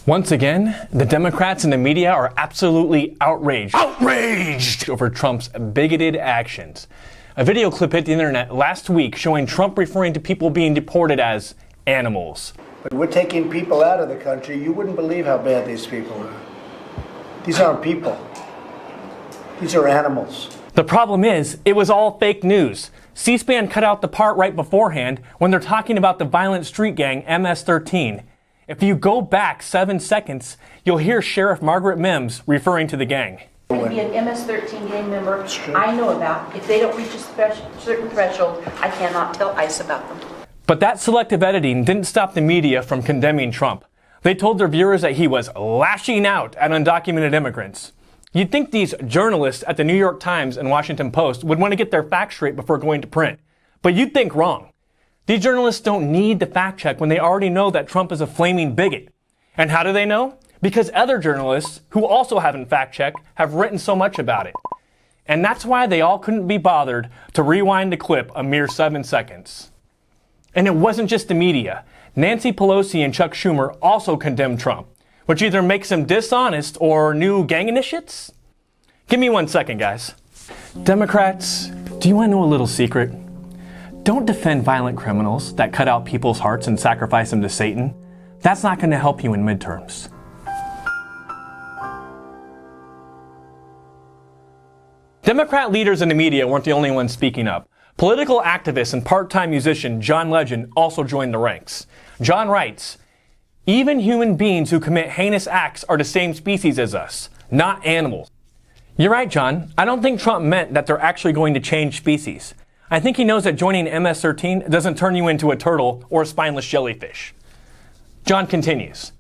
Once again, the Democrats and the media are absolutely outraged over Trump's bigoted actions. A video clip hit the internet last week showing Trump referring to people being deported as animals. But we're taking people out of the country. You wouldn't believe how bad these people are. These aren't people. These are animals. The problem is, it was all fake news. C-SPAN cut out the part right beforehand when they're talking about the violent street gang MS13. If you go back 7 seconds, you'll hear Sheriff Margaret Mims referring to the gang. It could be an MS13 gang member I know about. If they don't reach a certain threshold, I cannot tell ICE about them. But that selective editing didn't stop the media from condemning Trump. They told their viewers that he was lashing out at undocumented immigrants. You'd think these journalists at the New York Times and Washington Post would want to get their facts straight before going to print. But you'd think wrong. These journalists don't need to fact check when they already know that Trump is a flaming bigot. And how do they know? Because other journalists, who also haven't fact checked, have written so much about it. And that's why they all couldn't be bothered to rewind the clip a mere 7 seconds. And it wasn't just the media. Nancy Pelosi and Chuck Schumer also condemned Trump, which either makes him dishonest or new gang initiates? Give me 1 second, guys. Democrats, do you want to know a little secret? Don't defend violent criminals that cut out people's hearts and sacrifice them to Satan. That's not going to help you in midterms. Democrat leaders in the media weren't the only ones speaking up. Political activist and part-time musician John Legend also joined the ranks. John writes, "Even human beings who commit heinous acts are the same species as us, not animals." You're right, John. I don't think Trump meant that they're actually going to change species. I think he knows that joining MS13 doesn't turn you into a turtle or a spineless jellyfish. John continues,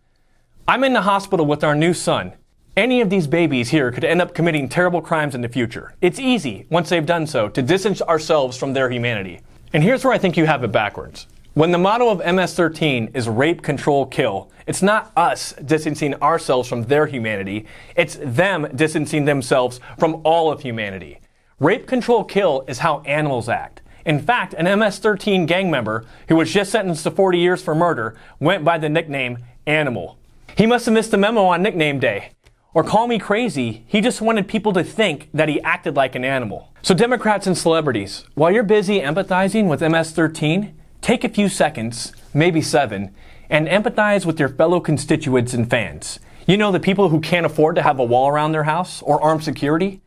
"I'm in the hospital with our new son. Any of these babies here could end up committing terrible crimes in the future. It's easy, once they've done so, to distance ourselves from their humanity." And here's where I think you have it backwards. When the motto of MS13 is rape, control, kill, it's not us distancing ourselves from their humanity, it's them distancing themselves from all of humanity. Rape, control, kill is how animals act. In fact, an MS13 gang member who was just sentenced to 40 years for murder went by the nickname Animal. He must have missed the memo on nickname day. Or call me crazy, he just wanted people to think that he acted like an animal. So Democrats and celebrities, while you're busy empathizing with MS13, take a few seconds, maybe 7, and empathize with your fellow constituents and fans. You know, the people who can't afford to have a wall around their house or armed security?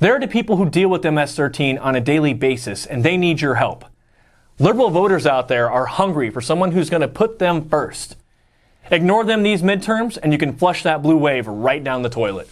They're the people who deal with MS13 on a daily basis, and they need your help. Liberal voters out there are hungry for someone who's going to put them first. Ignore them these midterms, and you can flush that blue wave right down the toilet.